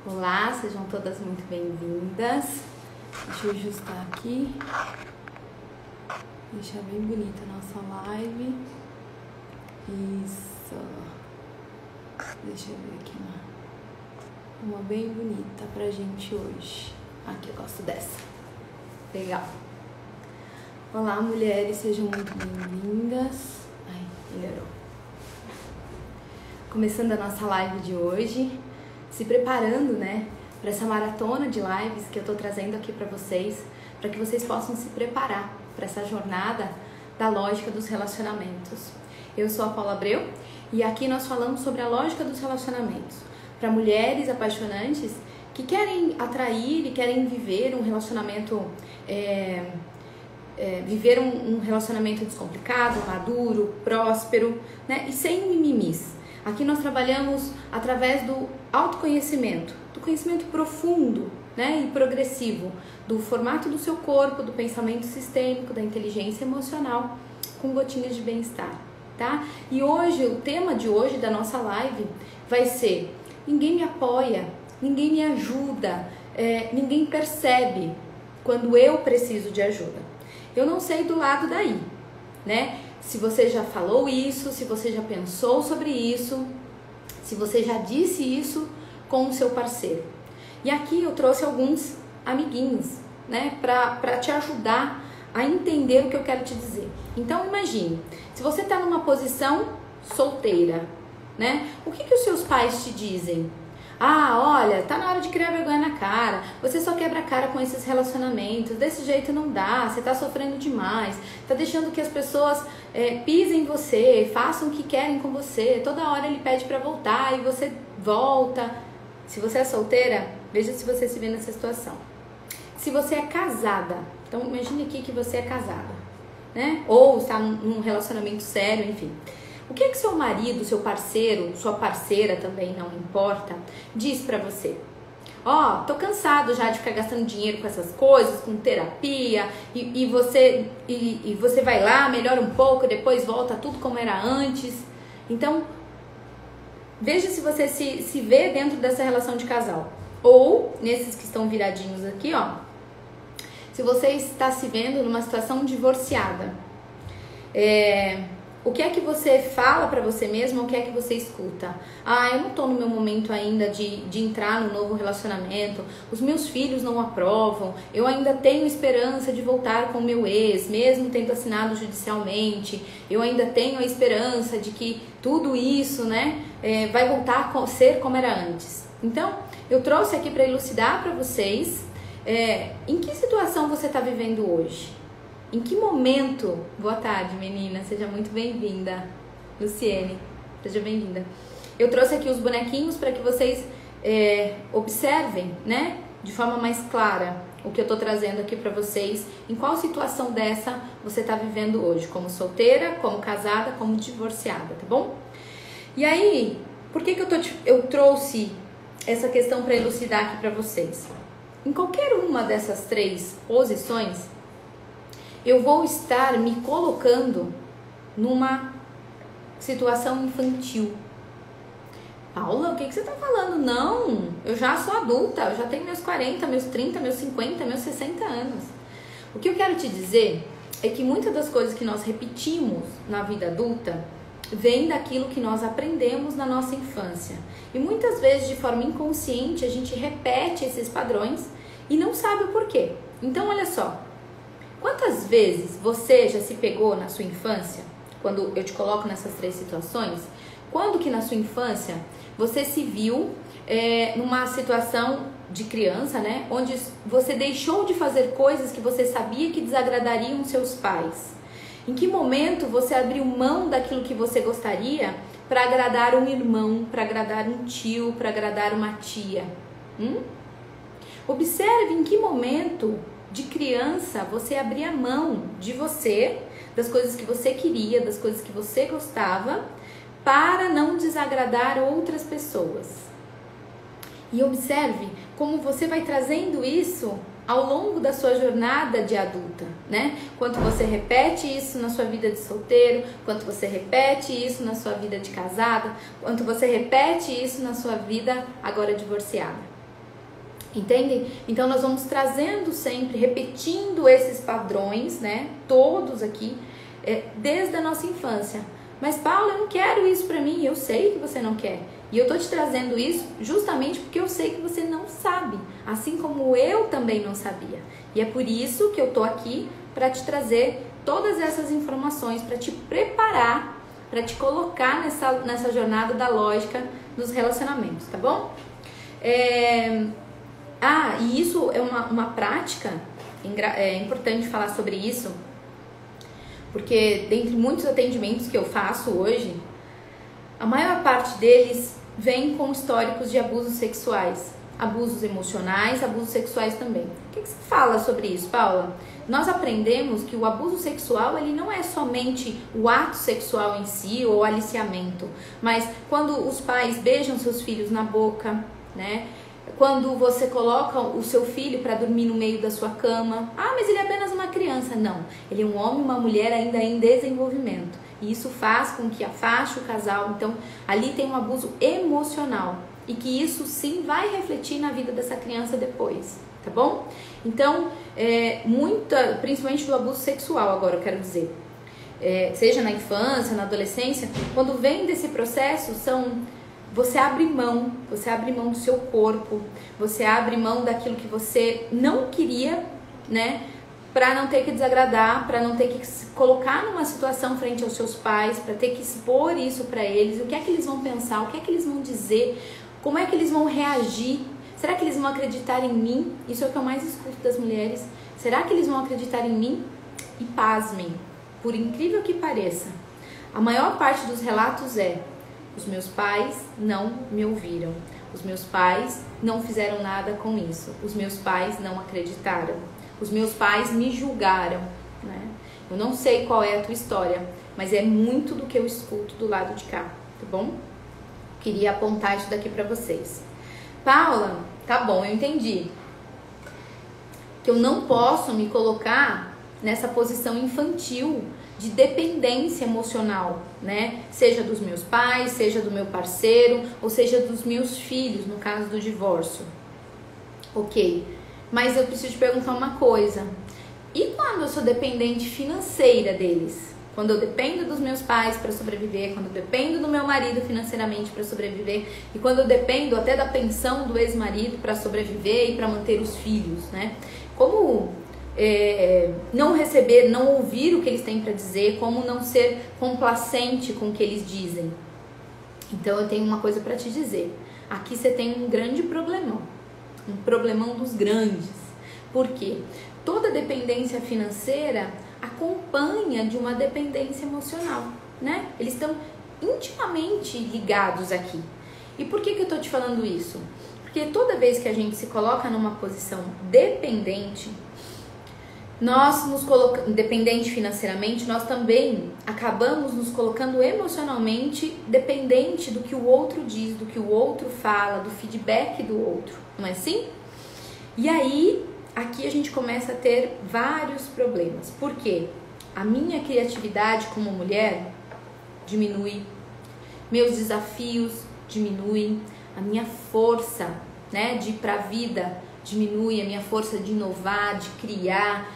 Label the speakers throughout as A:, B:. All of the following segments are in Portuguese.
A: Olá, sejam todas muito bem-vindas. Deixa eu ajustar aqui. Deixar bem bonita a nossa live. Isso. Deixa eu ver aqui uma bem bonita pra gente hoje. Aqui, eu gosto dessa. Legal. Olá, mulheres, sejam muito bem-vindas. Ai, melhorou. Começando a nossa live de hoje, se preparando, né, para essa maratona de lives que eu tô trazendo aqui para que vocês possam se preparar para essa jornada da lógica dos relacionamentos. Eu sou a Paula Abreu e aqui nós falamos sobre a lógica dos relacionamentos para mulheres apaixonantes que querem atrair e querem viver um relacionamento um relacionamento descomplicado, maduro, próspero, né, e sem mimimis. Aqui nós trabalhamos através do autoconhecimento, do conhecimento profundo, né, e progressivo, do formato do seu corpo, do pensamento sistêmico, da inteligência emocional, com gotinhas de bem-estar, tá? E hoje, o tema de hoje da nossa live vai ser: ninguém me apoia, ninguém me ajuda, ninguém percebe quando eu preciso de ajuda. Eu não sei do lado daí, né? Se você já falou isso, se você já pensou sobre isso, se você já disse isso com o seu parceiro. E aqui eu trouxe alguns amiguinhos, né, para te ajudar a entender o que eu quero te dizer. Então imagine, se você está numa posição solteira, né, o que os seus pais te dizem? Ah, olha, tá na hora de criar vergonha na cara, você só quebra a cara com esses relacionamentos, desse jeito não dá, você tá sofrendo demais, tá deixando que as pessoas pisem em você, façam o que querem com você, toda hora ele pede pra voltar e você volta. Se você é solteira, veja se você se vê nessa situação. Se você é casada, então imagine aqui que você é casada, né? Ou está num relacionamento sério, enfim. O que seu marido, seu parceiro, sua parceira também, não importa, diz pra você? Ó, tô cansado já de ficar gastando dinheiro com essas coisas, com terapia, e você vai lá, melhora um pouco, depois volta tudo como era antes. Então, veja se você se vê dentro dessa relação de casal. Ou, nesses que estão viradinhos aqui, ó, se você está se vendo numa situação divorciada. O que é que você fala pra você mesma, o que é que você escuta? Ah, eu não tô no meu momento ainda de entrar no novo relacionamento, os meus filhos não aprovam, eu ainda tenho esperança de voltar com o meu ex, mesmo tendo assinado judicialmente, eu ainda tenho a esperança de que tudo isso, né, vai voltar a ser como era antes. Então, eu trouxe aqui para elucidar para vocês em que situação você está vivendo hoje. Em que momento? Boa tarde, menina, seja muito bem-vinda. Luciene, seja bem-vinda. Eu trouxe aqui os bonequinhos para que vocês observem, né, de forma mais clara o que eu tô trazendo aqui para vocês. Em qual situação dessa você tá vivendo hoje, como solteira, como casada, como divorciada, tá bom? E aí, por que eu trouxe essa questão para elucidar aqui para vocês? Em qualquer uma dessas três posições, eu vou estar me colocando numa situação infantil. Paula, o que você tá falando? Não, eu já sou adulta, eu já tenho meus 40, meus 30, meus 50, meus 60 anos. O que eu quero te dizer é que muitas das coisas que nós repetimos na vida adulta vem daquilo que nós aprendemos na nossa infância. E muitas vezes, de forma inconsciente, a gente repete esses padrões e não sabe o porquê. Então, olha só. Quantas vezes você já se pegou na sua infância, quando eu te coloco nessas três situações, quando que na sua infância você se viu numa situação de criança, né, onde você deixou de fazer coisas que você sabia que desagradariam seus pais? Em que momento você abriu mão daquilo que você gostaria para agradar um irmão, para agradar um tio, para agradar uma tia? Observe em que momento de criança você abria mão de você, das coisas que você queria, das coisas que você gostava, para não desagradar outras pessoas. E observe como você vai trazendo isso ao longo da sua jornada de adulta, né? Quanto você repete isso na sua vida de solteiro, quanto você repete isso na sua vida de casada, quanto você repete isso na sua vida agora divorciada. Entendem? Então nós vamos trazendo sempre, repetindo esses padrões, né? Todos aqui, desde a nossa infância. Mas Paula, eu não quero isso pra mim. Eu sei que você não quer. E eu tô te trazendo isso justamente porque eu sei que você não sabe. Assim como eu também não sabia. E é por isso que eu tô aqui para te trazer todas essas informações, para te preparar, para te colocar nessa jornada da lógica dos relacionamentos, tá bom? E isso é uma prática, é importante falar sobre isso, porque dentre muitos atendimentos que eu faço hoje, a maior parte deles vem com históricos de abusos sexuais, abusos emocionais, abusos sexuais também. O que você fala sobre isso, Paula? Nós aprendemos que o abuso sexual, ele não é somente o ato sexual em si ou o aliciamento, mas quando os pais beijam seus filhos na boca, né? Quando você coloca o seu filho para dormir no meio da sua cama. Ah, mas ele é apenas uma criança. Não, ele é um homem e uma mulher ainda em desenvolvimento. E isso faz com que afaste o casal. Então, ali tem um abuso emocional. E que isso sim vai refletir na vida dessa criança depois, tá bom? Então, principalmente do abuso sexual agora, eu quero dizer. Seja na infância, na adolescência, quando vem desse processo, você abre mão do seu corpo, você abre mão daquilo que você não queria, né? Para não ter que desagradar, para não ter que se colocar numa situação frente aos seus pais, para ter que expor isso para eles, o que é que eles vão pensar, o que é que eles vão dizer, como é que eles vão reagir, será que eles vão acreditar em mim? Isso é o que eu mais escuto das mulheres. Será que eles vão acreditar em mim? E pasmem, por incrível que pareça, a maior parte dos relatos os meus pais não me ouviram. Os meus pais não fizeram nada com isso. Os meus pais não acreditaram. Os meus pais me julgaram, né? Eu não sei qual é a tua história, mas é muito do que eu escuto do lado de cá, tá bom? Queria apontar isso daqui pra vocês. Paula, tá bom, eu entendi. Que eu não posso me colocar nessa posição infantil de dependência emocional, né? Seja dos meus pais, seja do meu parceiro, ou seja dos meus filhos, no caso do divórcio. Ok, mas eu preciso te perguntar uma coisa. E quando eu sou dependente financeira deles? Quando eu dependo dos meus pais para sobreviver, quando eu dependo do meu marido financeiramente para sobreviver, e quando eu dependo até da pensão do ex-marido para sobreviver e para manter os filhos, né? Como não receber, não ouvir o que eles têm para dizer, como não ser complacente com o que eles dizem. Então eu tenho uma coisa para te dizer. Aqui você tem um grande problemão, um problemão dos grandes. Por quê? Toda dependência financeira acompanha de uma dependência emocional, né? Eles estão intimamente ligados aqui. E por que eu tô te falando isso? Porque toda vez que a gente se coloca numa posição dependente, nós nos colocamos dependente financeiramente, nós também acabamos nos colocando emocionalmente dependente do que o outro diz, do que o outro fala, do feedback do outro, não é assim? E aí, aqui a gente começa a ter vários problemas. Por quê? A minha criatividade como mulher diminui, meus desafios diminuem, a minha força, né, de ir pra vida diminui, a minha força de inovar, de criar,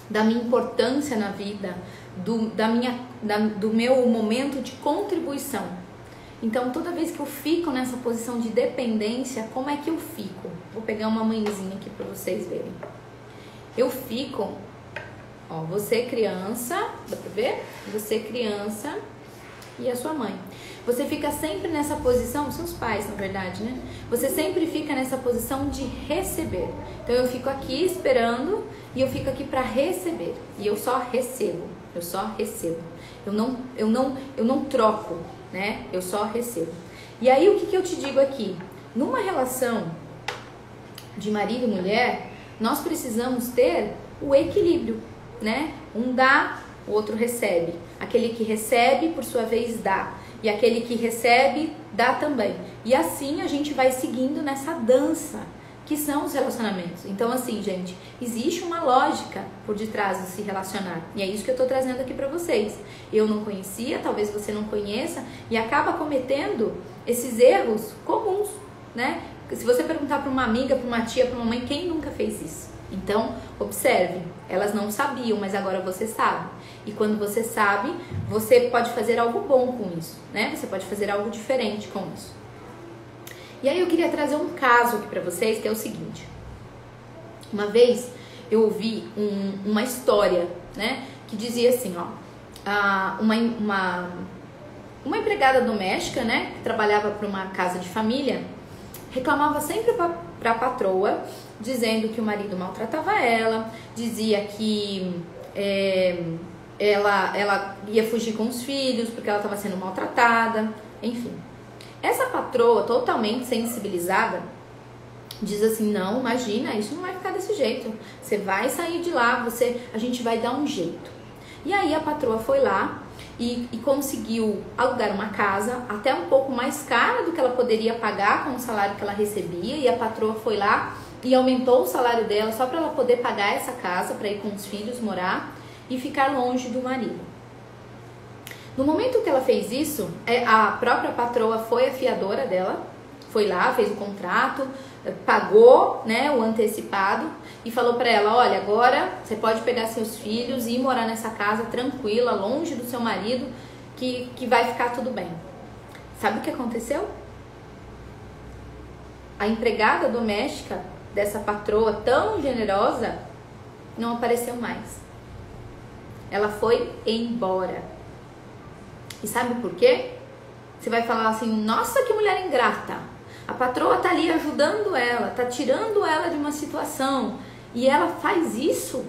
A: da minha importância na vida, do meu momento de contribuição. Então, toda vez que eu fico nessa posição de dependência, como é que eu fico? Vou pegar uma mãezinha aqui para vocês verem. Eu fico, ó, você criança, dá pra ver? Você criança e a sua mãe. Você fica sempre nessa posição, seus pais, na verdade, né? Você sempre fica nessa posição de receber. Então eu fico aqui esperando e eu fico aqui para receber. E eu só recebo. Eu só recebo. Eu não troco, né? Eu só recebo. E aí o que eu te digo aqui? Numa relação de marido e mulher, nós precisamos ter o equilíbrio, né? Um dá, o outro recebe. Aquele que recebe, por sua vez, dá. E aquele que recebe, dá também. E assim a gente vai seguindo nessa dança, que são os relacionamentos. Então, assim, gente, existe uma lógica por detrás de se relacionar. E é isso que eu tô trazendo aqui pra vocês. Eu não conhecia, talvez você não conheça, e acaba cometendo esses erros comuns, né? Se você perguntar para uma amiga, para uma tia, para uma mãe, quem nunca fez isso? Então, observe, elas não sabiam, mas agora você sabe. E quando você sabe, você pode fazer algo bom com isso, né? Você pode fazer algo diferente com isso. E aí eu queria trazer um caso aqui para vocês, que é o seguinte. Uma vez eu ouvi uma história, né? Que dizia assim, ó, uma empregada doméstica, né? Que trabalhava para uma casa de família, reclamava sempre para a patroa, dizendo que o marido maltratava ela, dizia que ela ia fugir com os filhos porque ela estava sendo maltratada, enfim. Essa patroa, totalmente sensibilizada, diz assim, não, imagina, isso não vai ficar desse jeito, você vai sair de lá, a gente vai dar um jeito. E aí a patroa foi lá e conseguiu alugar uma casa até um pouco mais cara do que ela poderia pagar com o salário que ela recebia, e a patroa foi lá e aumentou o salário dela só para ela poder pagar essa casa, para ir com os filhos morar e ficar longe do marido. No momento que ela fez isso, a própria patroa foi a fiadora dela, foi lá, fez o contrato, pagou, né, o antecipado e falou para ela, olha, agora você pode pegar seus filhos e ir morar nessa casa tranquila, longe do seu marido, que vai ficar tudo bem. Sabe o que aconteceu? A empregada doméstica dessa patroa tão generosa não apareceu mais. Ela foi embora. E sabe por quê? Você vai falar assim, nossa, que mulher ingrata. A patroa tá ali ajudando ela, tá tirando ela de uma situação e ela faz isso.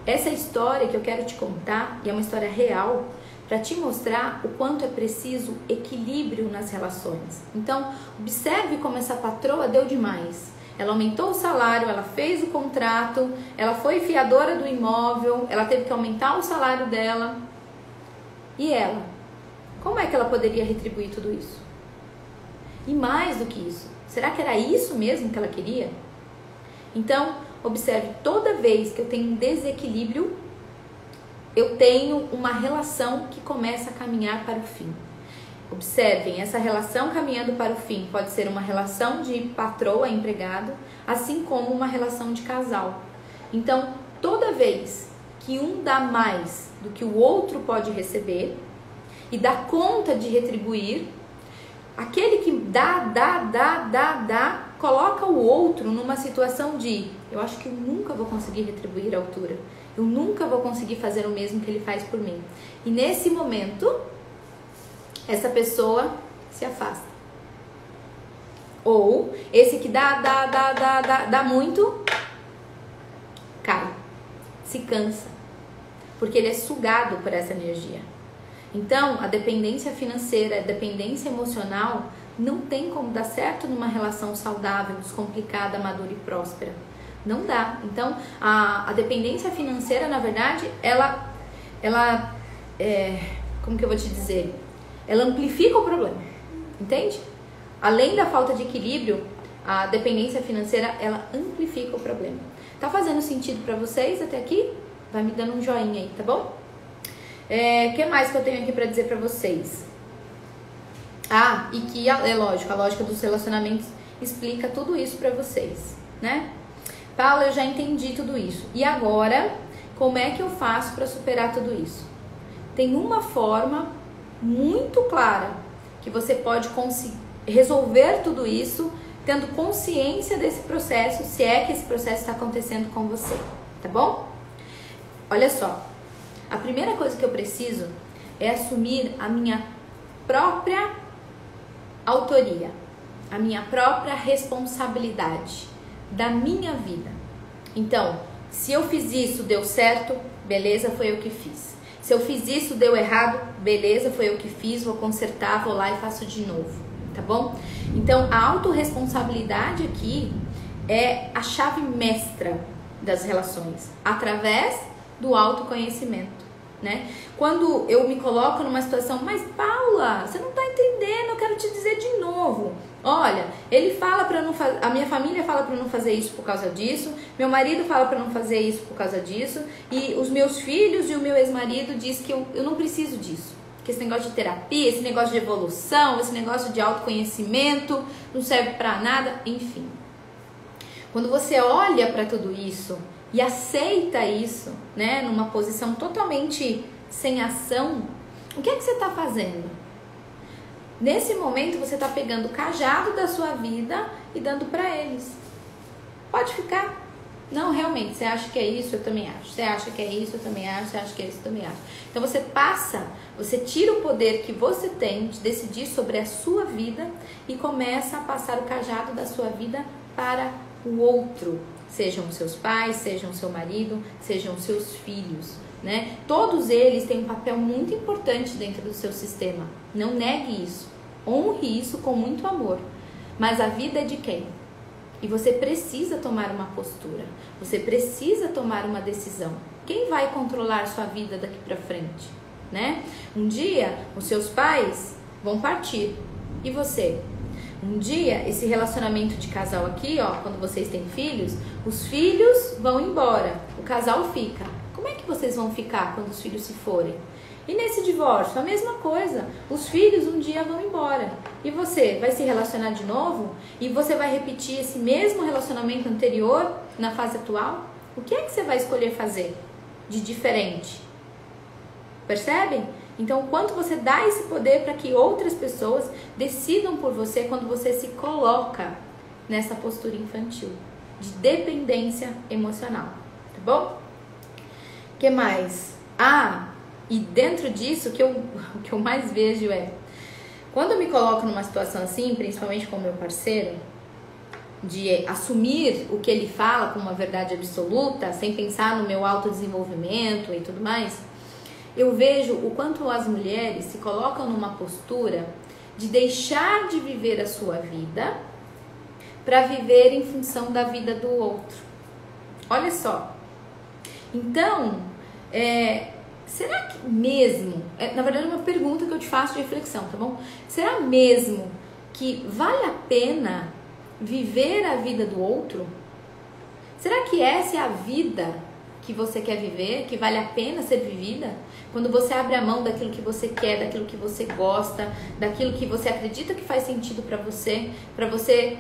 A: Essa história que eu quero te contar, e é uma história real, para te mostrar o quanto é preciso equilíbrio nas relações. Então, observe como essa patroa deu demais. Ela aumentou o salário, ela fez o contrato, ela foi fiadora do imóvel, ela teve que aumentar o salário dela. E ela? Como é que ela poderia retribuir tudo isso? E mais do que isso, será que era isso mesmo que ela queria? Então, observe, toda vez que eu tenho um desequilíbrio, eu tenho uma relação que começa a caminhar para o fim. Observem, essa relação caminhando para o fim pode ser uma relação de patroa empregado, assim como uma relação de casal. Então, toda vez que um dá mais do que o outro pode receber e dá conta de retribuir, aquele que dá, coloca o outro numa situação de, eu acho que eu nunca vou conseguir retribuir a altura, eu nunca vou conseguir fazer o mesmo que ele faz por mim. E nesse momento, essa pessoa se afasta. Ou esse que dá muito, cai, se cansa, porque ele é sugado por essa energia. Então, a dependência financeira, a dependência emocional não tem como dar certo numa relação saudável, descomplicada, madura e próspera. Não dá. Então, a dependência financeira, na verdade, ela como que eu vou te dizer? Ela amplifica o problema, entende? Além da falta de equilíbrio, a dependência financeira, ela amplifica o problema. Tá fazendo sentido para vocês até aqui? Vai me dando um joinha aí, tá bom? O que mais que eu tenho aqui para dizer para vocês? E que é lógico, a lógica dos relacionamentos explica tudo isso para vocês, né? Paula, eu já entendi tudo isso. E agora, como é que eu faço para superar tudo isso? Tem uma forma muito clara que você pode resolver tudo isso tendo consciência desse processo, se é que esse processo está acontecendo com você, tá bom? Olha só, a primeira coisa que eu preciso é assumir a minha própria autoria, a minha própria responsabilidade da minha vida. Então, se eu fiz isso, deu certo, beleza, foi eu que fiz. Se eu fiz isso, deu errado, beleza, foi eu que fiz, vou consertar, vou lá e faço de novo, tá bom? Então, a autorresponsabilidade aqui é a chave mestra das relações, através do autoconhecimento, né? Quando eu me coloco numa situação, mas Paula, você não tá entendendo, eu quero te dizer de novo. Olha, ele fala para não fazer, a minha família fala para não fazer isso por causa disso, meu marido fala para não fazer isso por causa disso, e os meus filhos e o meu ex-marido diz que eu não preciso disso. que esse negócio de terapia, esse negócio de evolução, esse negócio de autoconhecimento não serve pra nada, enfim. Quando você olha para tudo isso e aceita isso, né, numa posição totalmente sem ação, o que é que você está fazendo? Nesse momento você está pegando o cajado da sua vida e dando para eles. Pode ficar. Não, realmente, você acha que é isso, eu também acho. Você acha que é isso, eu também acho. Você acha que é isso, eu também acho. Então você passa, você tira o poder que você tem de decidir sobre a sua vida e começa a passar o cajado da sua vida para o outro. Sejam os seus pais, sejam o seu marido, sejam os seus filhos, né? Todos eles têm um papel muito importante dentro do seu sistema. Não negue isso. Honre isso com muito amor. Mas a vida é de quem? E você precisa tomar uma postura. Você precisa tomar uma decisão. Quem vai controlar sua vida daqui pra frente, né? Um dia, os seus pais vão partir. E você? Um dia, esse relacionamento de casal aqui, ó, quando vocês têm filhos, os filhos vão embora. O casal fica. Como é que vocês vão ficar quando os filhos se forem? E nesse divórcio, a mesma coisa. Os filhos um dia vão embora. E você vai se relacionar de novo? E você vai repetir esse mesmo relacionamento anterior na fase atual? O que é que você vai escolher fazer de diferente? Percebem? Então, o quanto você dá esse poder para que outras pessoas decidam por você quando você se coloca nessa postura infantil de dependência emocional, tá bom? O que mais? E dentro disso, o que eu mais vejo é, quando eu me coloco numa situação assim, principalmente com o meu parceiro, de assumir o que ele fala como uma verdade absoluta, sem pensar no meu autodesenvolvimento e tudo mais, eu vejo o quanto as mulheres se colocam numa postura de deixar de viver a sua vida para viver em função da vida do outro. Olha só. Então, será que mesmo, na verdade é uma pergunta que eu te faço de reflexão, tá bom? Será mesmo que vale a pena viver a vida do outro? Será que essa é a vida que você quer viver, que vale a pena ser vivida? Quando você abre a mão daquilo que você quer, daquilo que você gosta, daquilo que você acredita que faz sentido para você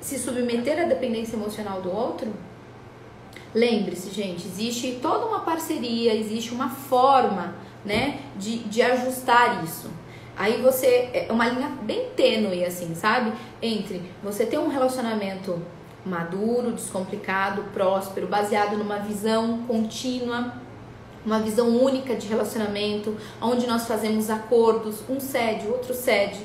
A: se submeter à dependência emocional do outro? Lembre-se, gente, existe toda uma parceria, existe uma forma, né, de ajustar isso. Aí é uma linha bem tênue, assim, sabe? Entre você ter um relacionamento maduro, descomplicado, próspero, baseado numa visão contínua, uma visão única de relacionamento, onde nós fazemos acordos, um cede, o outro cede.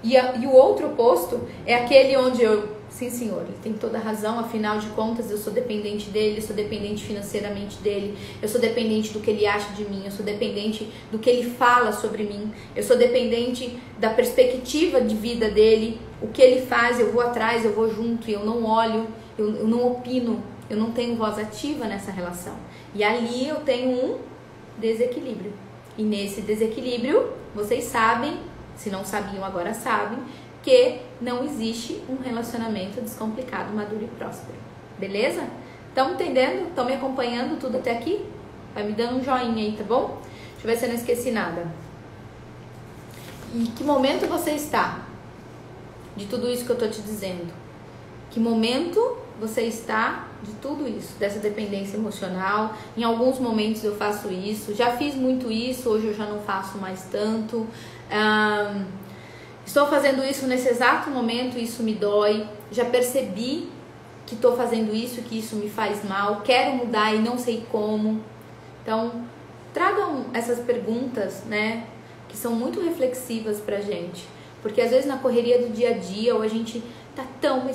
A: E o outro oposto é aquele onde sim senhor, ele tem toda a razão, afinal de contas eu sou dependente dele, eu sou dependente financeiramente dele, eu sou dependente do que ele acha de mim, eu sou dependente do que ele fala sobre mim, eu sou dependente da perspectiva de vida dele, o que ele faz, eu vou atrás, eu vou junto, eu não olho, eu não opino, eu não tenho voz ativa nessa relação. E ali eu tenho um desequilíbrio. E nesse desequilíbrio, vocês sabem, se não sabiam agora sabem, que não existe um relacionamento descomplicado, maduro e próspero. Beleza? Estão entendendo? Estão me acompanhando tudo até aqui? Vai me dando um joinha aí, tá bom? Deixa eu ver se eu não esqueci nada. E que momento você está de tudo isso que eu tô te dizendo? Que momento você está de tudo isso, dessa dependência emocional? Em alguns momentos eu faço isso, já fiz muito isso, hoje eu já não faço mais tanto. Estou fazendo isso nesse exato momento, isso me dói. Já percebi que estou fazendo isso, que isso me faz mal. Quero mudar e não sei como. Então, tragam essas perguntas, né, que são muito reflexivas pra gente. Porque às vezes na correria do dia a dia, ou a gente tá tão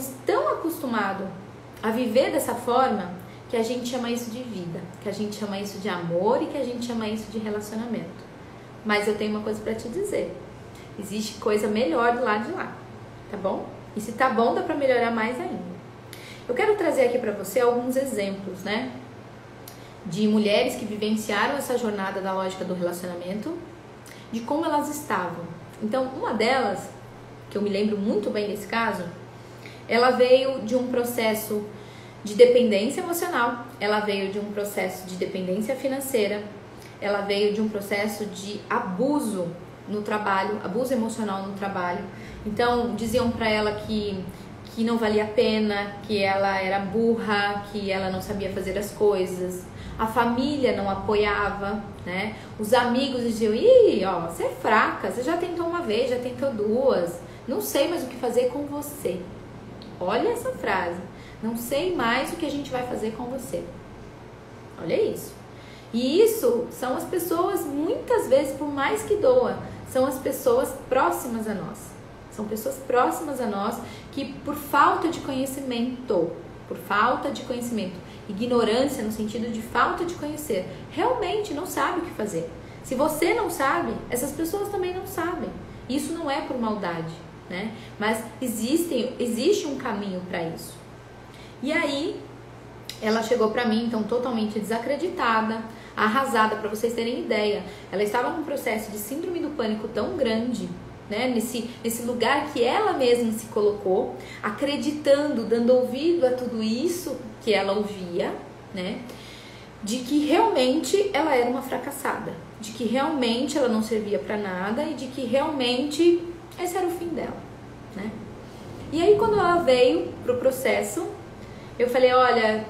A: acostumado a viver dessa forma, que a gente chama isso de vida, que a gente chama isso de amor e que a gente chama isso de relacionamento. Mas eu tenho uma coisa pra te dizer. Existe coisa melhor do lado de lá, tá bom? E se tá bom, dá pra melhorar mais ainda. Eu quero trazer aqui pra você alguns exemplos, né? De mulheres que vivenciaram essa jornada da lógica do relacionamento, de como elas estavam. Então, uma delas, que eu me lembro muito bem desse caso, ela veio de um processo de dependência emocional, ela veio de um processo de dependência financeira, ela veio de um processo de abuso no trabalho, abuso emocional no trabalho. Então diziam pra ela que não valia a pena, que ela era burra, que ela não sabia fazer as coisas. A família não apoiava, né? Os amigos diziam, ih, ó, você é fraca, você já tentou uma vez, já tentou duas, não sei mais o que fazer com você. Olha essa frase, não sei mais o que a gente vai fazer com você. Olha isso. E isso são as pessoas, muitas vezes, por mais que doa, são as pessoas próximas a nós. São pessoas próximas a nós que por falta de conhecimento, ignorância no sentido de falta de conhecer, realmente não sabe o que fazer. Se você não sabe, essas pessoas também não sabem. Isso não é por maldade, né? Mas existe um caminho para isso. E aí, ela chegou pra mim, então, totalmente desacreditada, arrasada, pra vocês terem ideia. Ela estava num processo de síndrome do pânico tão grande, né, nesse lugar que ela mesma se colocou, acreditando, dando ouvido a tudo isso que ela ouvia, né, de que realmente ela era uma fracassada, de que realmente ela não servia pra nada e de que realmente esse era o fim dela, né. E aí quando ela veio pro processo, eu falei, olha,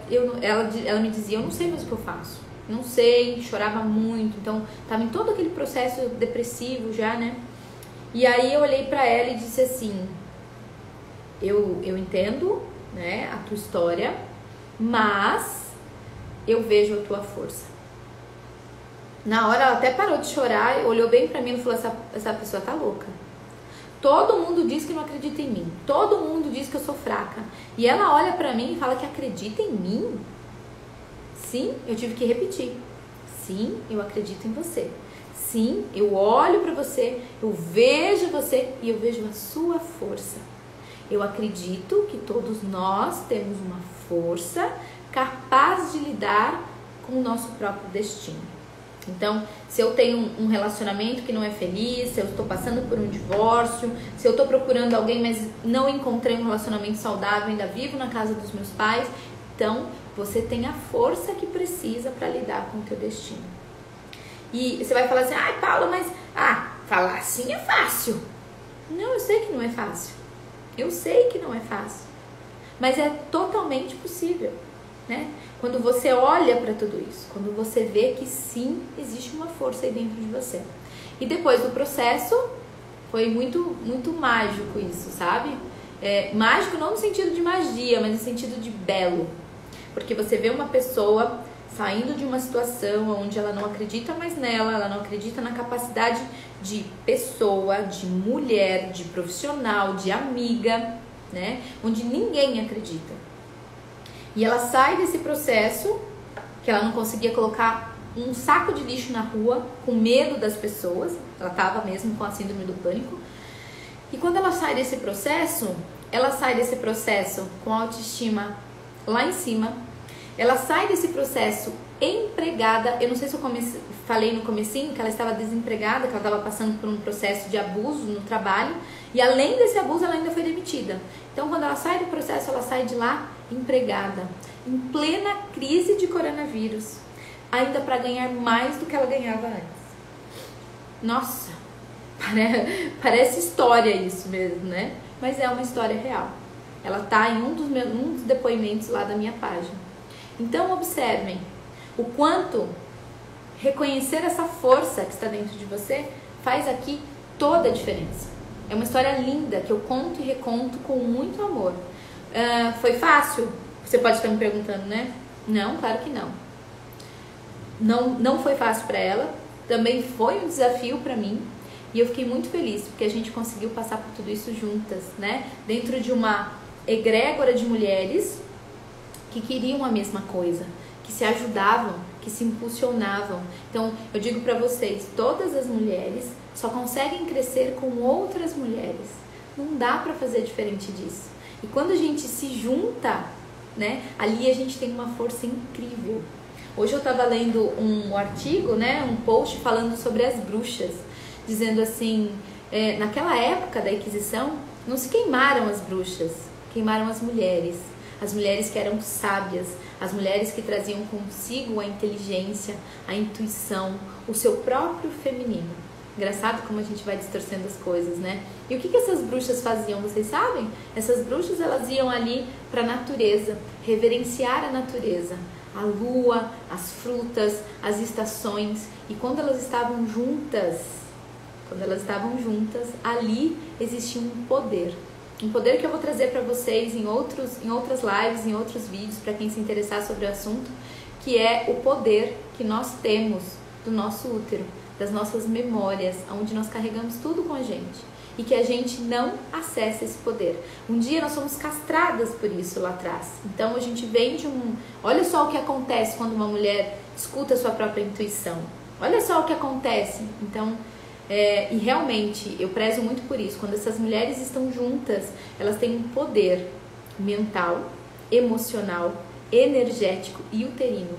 A: ela me dizia, eu não sei mais o que eu faço, não sei, chorava muito, então tava em todo aquele processo depressivo já, né. E aí eu olhei pra ela e disse assim, eu entendo, né, a tua história, mas eu vejo a tua força. Na hora ela até parou de chorar, olhou bem pra mim e falou, essa pessoa tá louca. Todo mundo diz que não acredita em mim, todo mundo diz que eu sou fraca. E ela olha pra mim e fala que acredita em mim? Sim, eu tive que repetir. Sim, eu acredito em você. Sim, eu olho para você, eu vejo você e eu vejo a sua força. Eu acredito que todos nós temos uma força capaz de lidar com o nosso próprio destino. Então, se eu tenho um relacionamento que não é feliz, se eu estou passando por um divórcio, se eu estou procurando alguém, mas não encontrei um relacionamento saudável, ainda vivo na casa dos meus pais, então você tem a força que precisa para lidar com o teu destino. E você vai falar assim, ai Paula, mas falar assim é fácil. Não, eu sei que não é fácil. Eu sei que não é fácil. Mas é totalmente possível, né? Quando você olha para tudo isso, quando você vê que sim, existe uma força aí dentro de você. E depois do processo, foi muito, muito mágico isso, sabe? Mágico não no sentido de magia, mas no sentido de belo. Porque você vê uma pessoa saindo de uma situação onde ela não acredita mais nela, ela não acredita na capacidade de pessoa, de mulher, de profissional, de amiga, né? Onde ninguém acredita. E ela sai desse processo, que ela não conseguia colocar um saco de lixo na rua, com medo das pessoas, ela estava mesmo com a síndrome do pânico. E quando ela sai desse processo com a autoestima lá em cima, ela sai desse processo empregada. Eu não sei se eu falei no comecinho que ela estava desempregada, que ela estava passando por um processo de abuso no trabalho. E além desse abuso, ela ainda foi demitida. Então, quando ela sai do processo, ela sai de lá empregada, em plena crise de coronavírus, ainda para ganhar mais do que ela ganhava antes. Nossa, parece história isso mesmo, né? Mas é uma história real. Ela tá em um dos depoimentos lá da minha página. Então observem o quanto reconhecer essa força que está dentro de você faz aqui toda a diferença. É uma história linda que eu conto e reconto com muito amor. Foi fácil? Você pode estar me perguntando, né? Não, claro que não. Não foi fácil para ela. Também foi um desafio para mim. E eu fiquei muito feliz porque a gente conseguiu passar por tudo isso juntas, né? Dentro de uma egrégora de mulheres que queriam a mesma coisa, que se ajudavam, que se impulsionavam. Então, eu digo para vocês, todas as mulheres só conseguem crescer com outras mulheres. Não dá para fazer diferente disso. E quando a gente se junta, né, ali a gente tem uma força incrível. Hoje eu estava lendo um artigo, né, um post falando sobre as bruxas, dizendo assim, naquela época da Inquisição, não se queimaram as bruxas, queimaram as mulheres que eram sábias, as mulheres que traziam consigo a inteligência, a intuição, o seu próprio feminino. Engraçado como a gente vai distorcendo as coisas, né? E o que essas bruxas faziam, vocês sabem? Essas bruxas, elas iam ali para a natureza, reverenciar a natureza, a lua, as frutas, as estações. E quando elas estavam juntas, ali existia um poder que eu vou trazer para vocês em outras lives, em outros vídeos, para quem se interessar sobre o assunto, que é o poder que nós temos do nosso útero, das nossas memórias, onde nós carregamos tudo com a gente e que a gente não acessa esse poder. Um dia nós somos castradas por isso lá atrás. Então a gente vem de Olha só o que acontece quando uma mulher escuta a sua própria intuição. Olha só o que acontece. Então, e realmente eu prezo muito por isso. Quando essas mulheres estão juntas, elas têm um poder mental, emocional, energético e uterino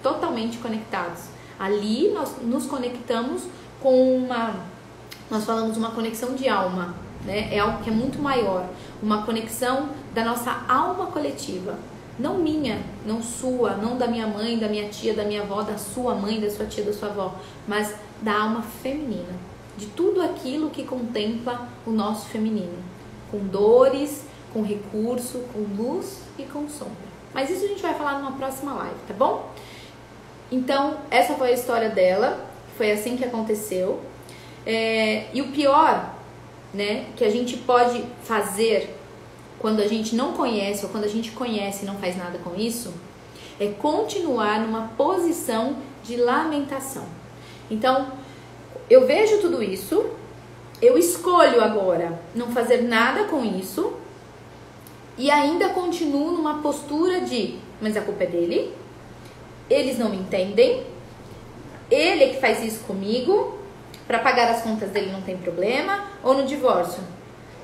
A: totalmente conectados. Ali nós nos conectamos com nós falamos uma conexão de alma, né? É algo que é muito maior, uma conexão da nossa alma coletiva, não minha, não sua, não da minha mãe, da minha tia, da minha avó, da sua mãe, da sua tia, da sua avó, mas da alma feminina, de tudo aquilo que contempla o nosso feminino, com dores, com recurso, com luz e com sombra. Mas isso a gente vai falar numa próxima live, tá bom? Então, essa foi a história dela, foi assim que aconteceu. E o pior, né, que a gente pode fazer quando a gente não conhece, ou quando a gente conhece e não faz nada com isso, é continuar numa posição de lamentação. Então, eu vejo tudo isso, eu escolho agora não fazer nada com isso, e ainda continuo numa postura de, mas a culpa é dele, eles não me entendem, ele é que faz isso comigo, para pagar as contas dele não tem problema, ou no divórcio.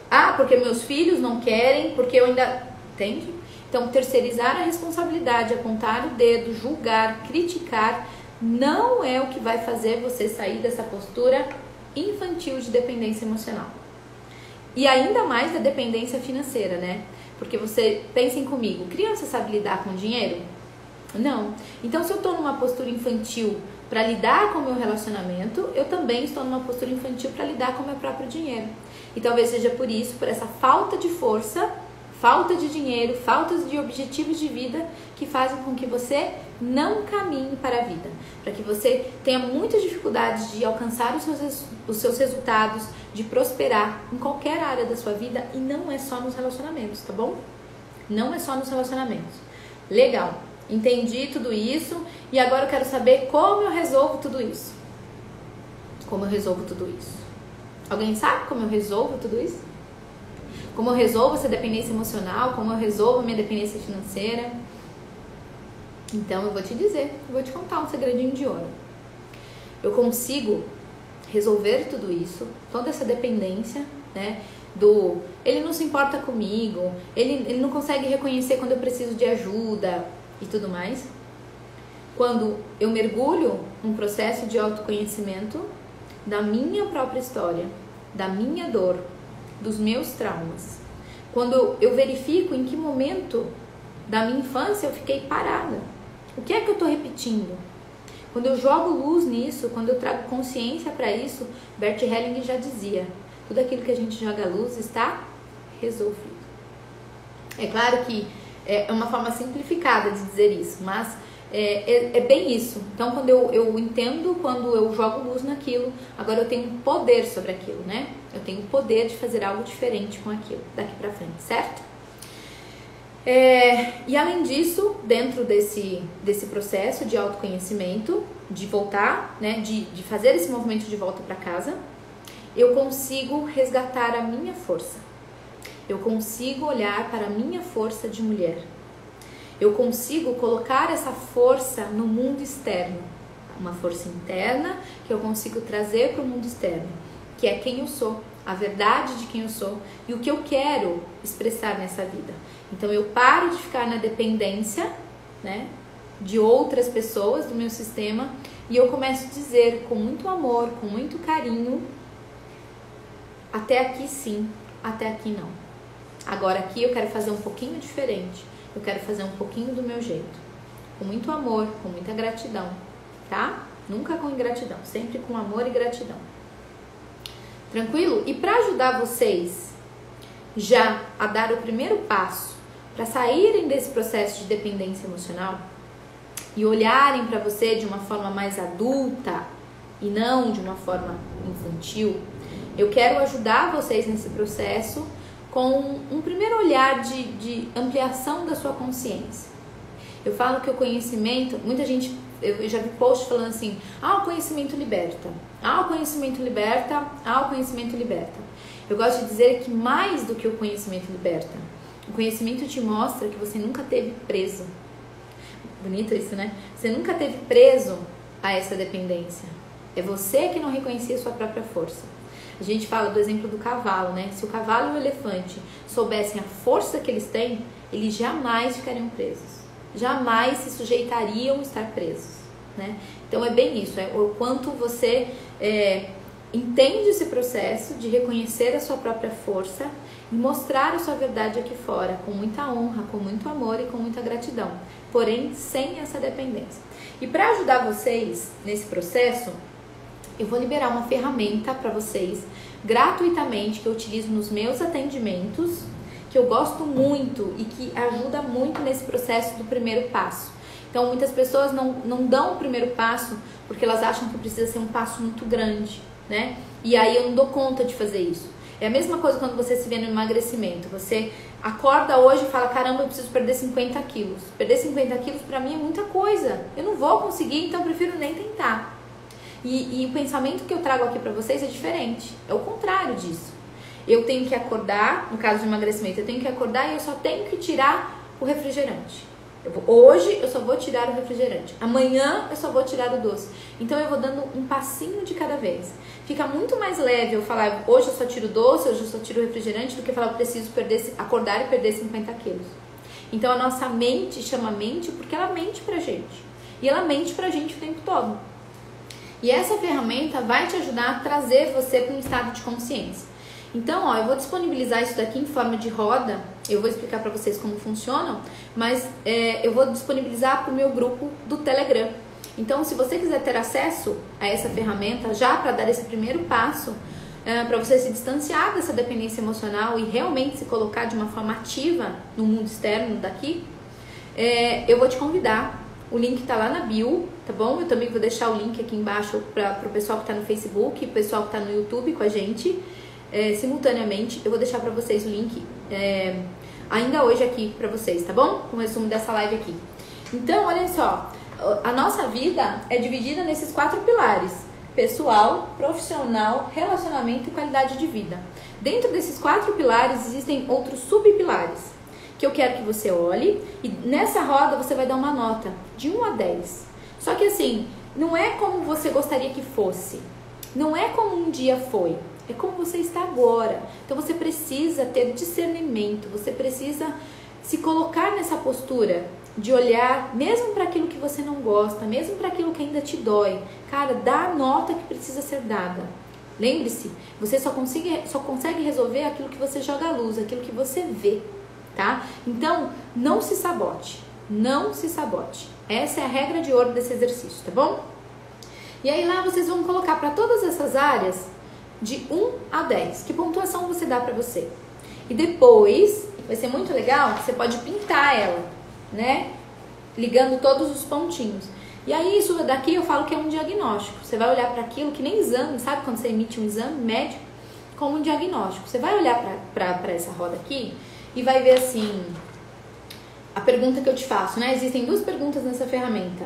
A: Ah, porque meus filhos não querem, porque eu ainda... Entende? Então, terceirizar a responsabilidade, apontar o dedo, julgar, criticar, não é o que vai fazer você sair dessa postura infantil de dependência emocional. E ainda mais da dependência financeira, né? Porque pensem comigo, criança sabe lidar com dinheiro? Não. Então, se eu estou numa postura infantil para lidar com o meu relacionamento, eu também estou numa postura infantil para lidar com o meu próprio dinheiro. E talvez seja por isso, por essa falta de força, falta de dinheiro, falta de objetivos de vida que fazem com que você não caminhe para a vida. Para que você tenha muitas dificuldades de alcançar os seus resultados, de prosperar em qualquer área da sua vida, e não é só nos relacionamentos, tá bom? Não é só nos relacionamentos. Legal. Entendi tudo isso e agora eu quero saber como eu resolvo tudo isso. Como eu resolvo tudo isso? Alguém sabe como eu resolvo tudo isso? Como eu resolvo essa dependência emocional? Como eu resolvo a minha dependência financeira? Então eu vou te dizer, eu vou te contar um segredinho de ouro. Eu consigo resolver tudo isso, toda essa dependência, né? Ele não se importa comigo, ele não consegue reconhecer quando eu preciso de ajuda e tudo mais, quando eu mergulho num processo de autoconhecimento da minha própria história, da minha dor, dos meus traumas, quando eu verifico em que momento da minha infância eu fiquei parada, o que é que eu estou repetindo, quando eu jogo luz nisso, quando eu trago consciência para isso, Bert Helling já dizia, tudo aquilo que a gente joga à luz está resolvido. É claro que é uma forma simplificada de dizer isso, mas é bem isso. Então, quando eu entendo, quando eu jogo luz naquilo, agora eu tenho poder sobre aquilo, né? Eu tenho poder de fazer algo diferente com aquilo daqui pra frente, certo? E além disso, dentro desse processo de autoconhecimento, de voltar, né, de fazer esse movimento de volta para casa, eu consigo resgatar a minha força. Eu consigo olhar para a minha força de mulher. Eu consigo colocar essa força no mundo externo. Uma força interna que eu consigo trazer para o mundo externo, que é quem eu sou, a verdade de quem eu sou e o que eu quero expressar nessa vida. Então eu paro de ficar na dependência, né, de outras pessoas do meu sistema e eu começo a dizer com muito amor, com muito carinho, até aqui sim, até aqui não. Agora aqui eu quero fazer um pouquinho diferente, eu quero fazer um pouquinho do meu jeito, com muito amor, com muita gratidão, tá? Nunca com ingratidão, sempre com amor e gratidão. Tranquilo? E para ajudar vocês já a dar o primeiro passo para saírem desse processo de dependência emocional e olharem para você de uma forma mais adulta e não de uma forma infantil, eu quero ajudar vocês nesse processo com um primeiro olhar de ampliação da sua consciência. Eu falo que o conhecimento, muita gente, eu já vi post falando assim, o conhecimento liberta, o conhecimento liberta, o conhecimento liberta. Eu gosto de dizer que mais do que o conhecimento liberta, o conhecimento te mostra que você nunca teve preso. Bonito isso, né? Você nunca teve preso a essa dependência. É você que não reconhecia a sua própria força. A gente fala do exemplo do cavalo, né? Se o cavalo e o elefante soubessem a força que eles têm, eles jamais ficariam presos. Jamais se sujeitariam a estar presos, né? Então é bem isso, é o quanto você entende esse processo de reconhecer a sua própria força e mostrar a sua verdade aqui fora, com muita honra, com muito amor e com muita gratidão, porém sem essa dependência. E para ajudar vocês nesse processo, eu vou liberar uma ferramenta para vocês gratuitamente que eu utilizo nos meus atendimentos, que eu gosto muito e que ajuda muito nesse processo do primeiro passo. Então muitas pessoas não dão o primeiro passo porque elas acham que precisa ser um passo muito grande, né? E aí eu não dou conta de fazer isso. É a mesma coisa quando você se vê no emagrecimento. Você acorda hoje e fala, caramba, eu preciso perder 50 quilos. Perder 50 quilos pra mim é muita coisa. Eu não vou conseguir, então eu prefiro nem tentar. E o pensamento que eu trago aqui pra vocês é diferente. É o contrário disso. Eu tenho que acordar, no caso de emagrecimento, eu tenho que acordar e eu só tenho que tirar o refrigerante. Hoje eu só vou tirar o refrigerante. Amanhã eu só vou tirar o doce. Então eu vou dando um passinho de cada vez. Fica muito mais leve eu falar, hoje eu só tiro doce, hoje eu só tiro refrigerante, do que falar, eu preciso acordar e perder 50 quilos. Então a nossa mente chama mente porque ela mente pra gente. E ela mente pra gente o tempo todo. E essa ferramenta vai te ajudar a trazer você para um estado de consciência. Então, eu vou disponibilizar isso daqui em forma de roda. Eu vou explicar para vocês como funciona, mas eu vou disponibilizar para o meu grupo do Telegram. Então, se você quiser ter acesso a essa ferramenta, já para dar esse primeiro passo, para você se distanciar dessa dependência emocional e realmente se colocar de uma forma ativa no mundo externo daqui, eu vou te convidar. O link está lá na bio, tá bom? Eu também vou deixar o link aqui embaixo para o pessoal que está no Facebook, o pessoal que está no YouTube com a gente. Simultaneamente, eu vou deixar para vocês o link ainda hoje aqui para vocês, tá bom? Com o resumo dessa live aqui. Então, olha só, a nossa vida é dividida nesses 4 pilares: pessoal, profissional, relacionamento e qualidade de vida. Dentro desses 4 pilares existem outros subpilares que eu quero que você olhe, e nessa roda você vai dar uma nota de 1 a 10. Só que assim, não é como você gostaria que fosse, não é como um dia foi, é como você está agora. Então você precisa ter discernimento, você precisa se colocar nessa postura de olhar mesmo para aquilo que você não gosta, mesmo para aquilo que ainda te dói. Cara, dá a nota que precisa ser dada. Lembre-se, você só consegue resolver aquilo que você joga à luz, aquilo que você vê, tá? Então, não se sabote, não se sabote. Essa é a regra de ouro desse exercício, tá bom? E aí lá vocês vão colocar para todas essas áreas de 1 a 10. Que pontuação você dá pra você? E depois, vai ser muito legal, você pode pintar ela, né? Ligando todos os pontinhos. E aí isso daqui eu falo que é um diagnóstico. Você vai olhar para aquilo que nem exame, sabe quando você emite um exame médico? Como um diagnóstico. Você vai olhar para essa roda aqui e vai ver assim, a pergunta que eu te faço, né? Existem 2 perguntas nessa ferramenta.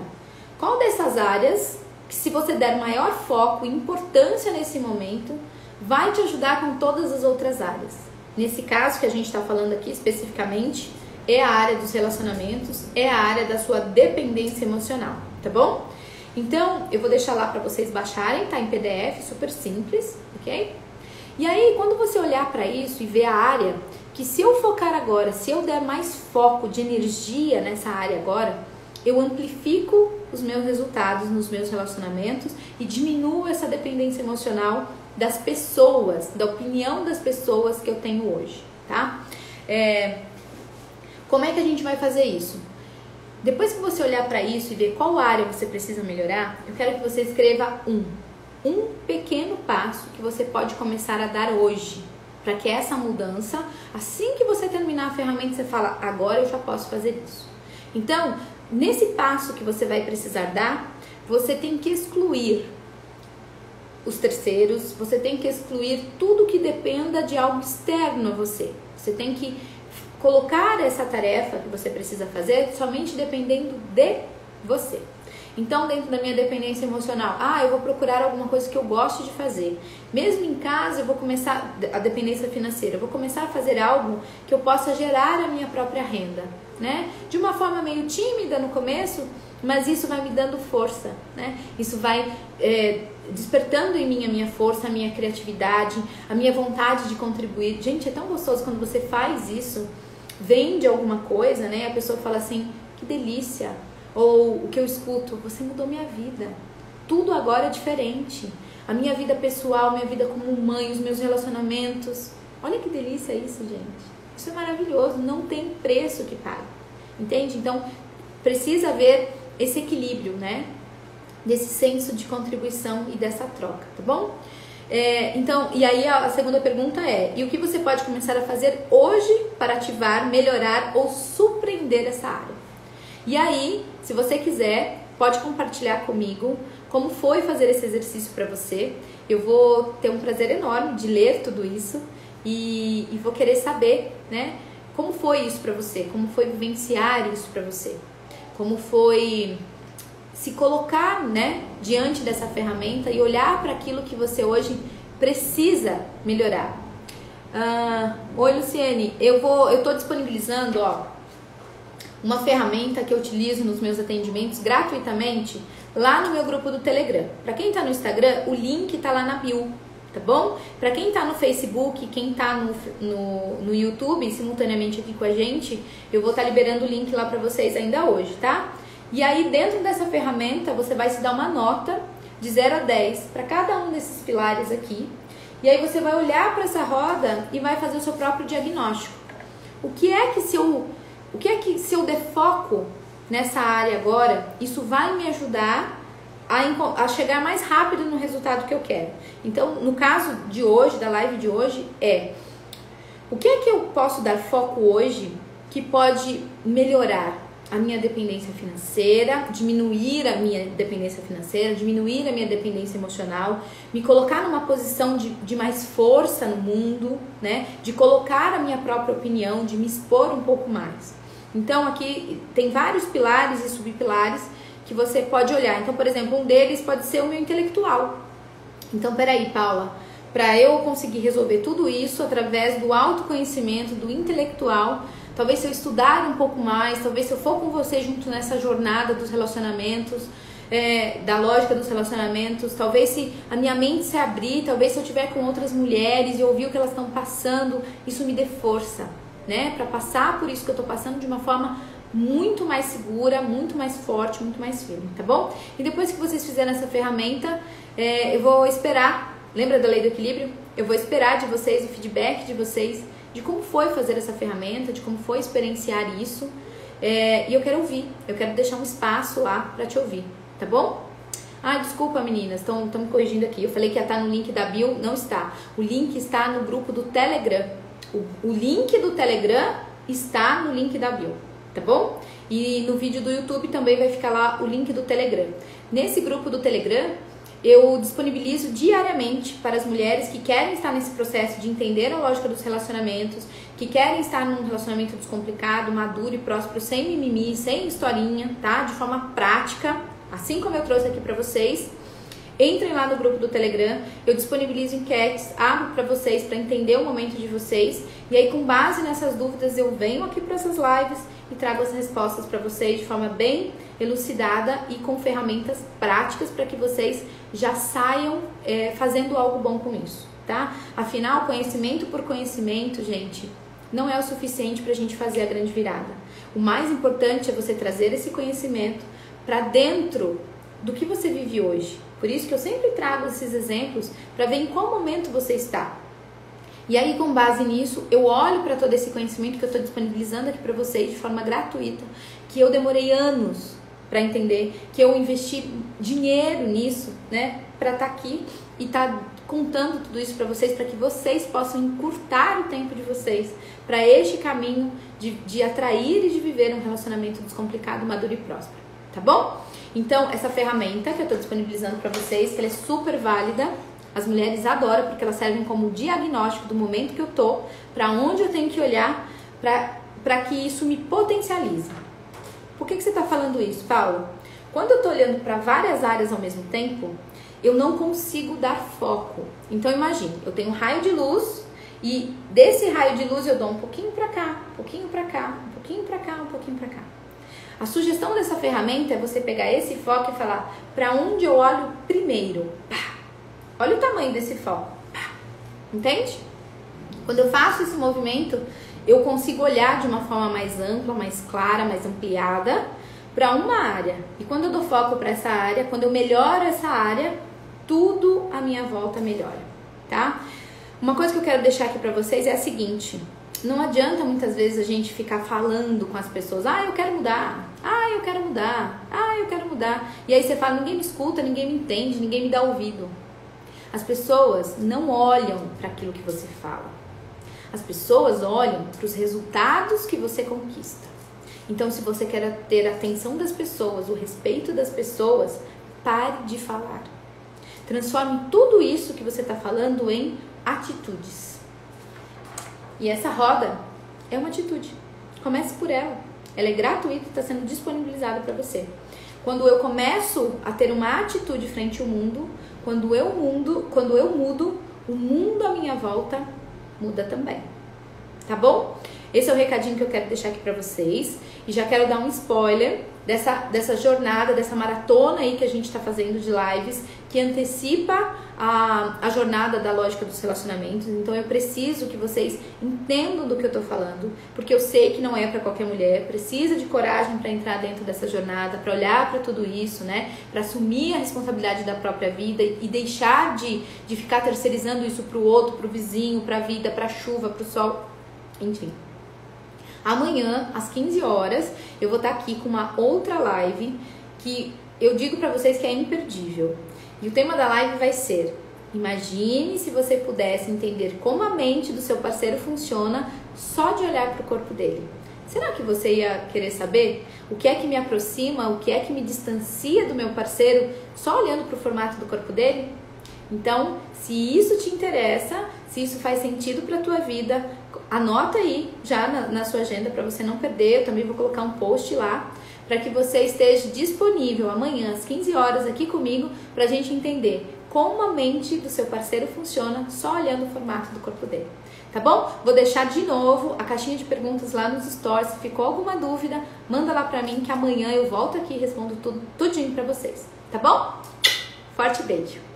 A: Qual dessas áreas, que se você der maior foco e importância nesse momento, vai te ajudar com todas as outras áreas? Nesse caso que a gente está falando aqui especificamente, é a área dos relacionamentos, é a área da sua dependência emocional, tá bom? Então, eu vou deixar lá para vocês baixarem, tá em PDF, super simples, ok? E aí, quando você olhar para isso e ver a área, que se eu focar agora, se eu der mais foco de energia nessa área agora, eu amplifico os meus resultados nos meus relacionamentos e diminuo essa dependência emocional das pessoas, da opinião das pessoas que eu tenho hoje, tá? Como é que a gente vai fazer isso? Depois que você olhar para isso e ver qual área você precisa melhorar, eu quero que você escreva 1. um pequeno passo que você pode começar a dar hoje, para que essa mudança, assim que você terminar a ferramenta, você fala, agora eu já posso fazer isso. Então, nesse passo que você vai precisar dar, você tem que excluir os terceiros, você tem que excluir tudo que dependa de algo externo a você. Você tem que colocar essa tarefa que você precisa fazer somente dependendo de você. Então, dentro da minha dependência emocional, eu vou procurar alguma coisa que eu gosto de fazer. Mesmo em casa, eu vou começar, a dependência financeira, eu vou começar a fazer algo que eu possa gerar a minha própria renda, né? De uma forma meio tímida no começo, mas isso vai me dando força, né? Isso vai despertando em mim a minha força, a minha criatividade, a minha vontade de contribuir. Gente, é tão gostoso quando você faz isso, vende alguma coisa, né? A pessoa fala assim, que delícia. Ou o que eu escuto, você mudou minha vida. Tudo agora é diferente. A minha vida pessoal, minha vida como mãe, os meus relacionamentos. Olha que delícia isso, gente. Isso é maravilhoso, não tem preço que pague. Entende? Então, precisa haver esse equilíbrio, né? Desse senso de contribuição e dessa troca, tá bom? Então, e aí a segunda pergunta é, e o que você pode começar a fazer hoje para ativar, melhorar ou surpreender essa área? E aí, se você quiser, pode compartilhar comigo como foi fazer esse exercício para você. Eu vou ter um prazer enorme de ler tudo isso e vou querer saber, né, como foi isso para você, como foi vivenciar isso para você, como foi se colocar, né, diante dessa ferramenta e olhar para aquilo que você hoje precisa melhorar. Oi, Luciene, eu tô disponibilizando, uma ferramenta que eu utilizo nos meus atendimentos gratuitamente lá no meu grupo do Telegram. Para quem tá no Instagram, o link tá lá na bio, tá bom? Para quem tá no Facebook, quem tá no YouTube simultaneamente aqui com a gente, eu vou estar liberando o link lá para vocês ainda hoje, tá? E aí dentro dessa ferramenta você vai se dar uma nota de 0 a 10 para cada um desses pilares aqui. E aí você vai olhar para essa roda e vai fazer o seu próprio diagnóstico. O que é que se eu der foco nessa área agora, isso vai me ajudar a chegar mais rápido no resultado que eu quero. Então, no caso de hoje, da live de hoje, o que é que eu posso dar foco hoje que pode melhorar a minha dependência financeira, diminuir a minha dependência financeira, diminuir a minha dependência emocional, me colocar numa posição de mais força no mundo, né? De colocar a minha própria opinião, de me expor um pouco mais. Então aqui tem vários pilares e subpilares que você pode olhar. Então, por exemplo, um deles pode ser o meu intelectual. Então, peraí, Paula, para eu conseguir resolver tudo isso através do autoconhecimento, do intelectual, talvez se eu estudar um pouco mais, talvez se eu for com você junto nessa jornada dos relacionamentos, da lógica dos relacionamentos, talvez se a minha mente se abrir, talvez se eu estiver com outras mulheres e ouvir o que elas estão passando, isso me dê força, né? Para passar por isso que eu tô passando de uma forma muito mais segura, muito mais forte, muito mais firme, tá bom? E depois que vocês fizerem essa ferramenta, eu vou esperar, lembra da lei do equilíbrio? Eu vou esperar de vocês o feedback de vocês, de como foi fazer essa ferramenta, de como foi experienciar isso, e eu quero ouvir, eu quero deixar um espaço lá para te ouvir, tá bom? Desculpa meninas, estão me corrigindo aqui, eu falei que ia estar no link da bio, não está, o link está no grupo do Telegram, o link do Telegram está no link da bio, tá bom? E no vídeo do YouTube também vai ficar lá o link do Telegram. Nesse grupo do Telegram, eu disponibilizo diariamente para as mulheres que querem estar nesse processo de entender a lógica dos relacionamentos, que querem estar num relacionamento descomplicado, maduro e próspero, sem mimimi, sem historinha, tá? De forma prática, assim como eu trouxe aqui para vocês. Entrem lá no grupo do Telegram, eu disponibilizo enquetes, abro para vocês para entender o momento de vocês, e aí com base nessas dúvidas eu venho aqui para essas lives e trago as respostas para vocês de forma bem elucidada e com ferramentas práticas para que vocês já saiam fazendo algo bom com isso, tá? Afinal, conhecimento por conhecimento, gente, não é o suficiente para a gente fazer a grande virada. O mais importante é você trazer esse conhecimento para dentro do que você vive hoje. Por isso que eu sempre trago esses exemplos para ver em qual momento você está. E aí, com base nisso, eu olho para todo esse conhecimento que eu estou disponibilizando aqui para vocês de forma gratuita, que eu demorei anos para entender, que eu investi dinheiro nisso, né? para estar aqui e estar contando tudo isso para vocês, para que vocês possam encurtar o tempo de vocês para este caminho de atrair e de viver um relacionamento descomplicado, maduro e próspero, tá bom? Então, essa ferramenta que eu estou disponibilizando para vocês, que ela é super válida, as mulheres adoram porque elas servem como diagnóstico do momento que eu tô, para onde eu tenho que olhar para que isso me potencialize. Por que você está falando isso, Paulo? Quando eu estou olhando para várias áreas ao mesmo tempo, eu não consigo dar foco. Então imagine, eu tenho um raio de luz e desse raio de luz eu dou um pouquinho para cá, um pouquinho para cá, um pouquinho para cá, um pouquinho para cá. A sugestão dessa ferramenta é você pegar esse foco e falar para onde eu olho primeiro. Pá. Olha o tamanho desse foco. Pá. Entende? Quando eu faço esse movimento, eu consigo olhar de uma forma mais ampla, mais clara, mais ampliada para uma área. E quando eu dou foco para essa área, quando eu melhoro essa área, tudo à minha volta melhora, tá? Uma coisa que eu quero deixar aqui para vocês é a seguinte: não adianta muitas vezes a gente ficar falando com as pessoas, eu quero mudar, eu quero mudar, eu quero mudar. E aí você fala, ninguém me escuta, ninguém me entende, ninguém me dá ouvido. As pessoas não olham para aquilo que você fala. As pessoas olham para os resultados que você conquista. Então, se você quer ter a atenção das pessoas, o respeito das pessoas, pare de falar. Transforme tudo isso que você está falando em atitudes. E essa roda é uma atitude. Comece por ela. Ela é gratuita e está sendo disponibilizada para você. Quando eu começo a ter uma atitude frente ao mundo, quando eu mudo, o mundo à minha volta muda também. Tá bom? Esse é o recadinho que eu quero deixar aqui para vocês. E já quero dar um spoiler dessa jornada, dessa maratona aí que a gente está fazendo de lives, que antecipa a jornada da lógica dos relacionamentos. Então eu preciso que vocês entendam do que eu tô falando, porque eu sei que não é para qualquer mulher, precisa de coragem para entrar dentro dessa jornada, para olhar para tudo isso, né? Para assumir a responsabilidade da própria vida e deixar de ficar terceirizando isso pro outro, pro vizinho, pra vida, pra chuva, pro sol, enfim. Amanhã, às 15 horas, eu vou estar aqui com uma outra live que eu digo pra vocês que é imperdível. E o tema da live vai ser: imagine se você pudesse entender como a mente do seu parceiro funciona só de olhar para o corpo dele. Será que você ia querer saber o que é que me aproxima, o que é que me distancia do meu parceiro só olhando para o formato do corpo dele? Então, se isso te interessa, se isso faz sentido para a tua vida, anota aí já na sua agenda para você não perder. Eu também vou colocar um post lá para que você esteja disponível amanhã às 15 horas aqui comigo para a gente entender como a mente do seu parceiro funciona só olhando o formato do corpo dele. Tá bom? Vou deixar de novo a caixinha de perguntas lá nos stories. Se ficou alguma dúvida, manda lá pra mim que amanhã eu volto aqui e respondo tudinho pra vocês. Tá bom? Forte beijo!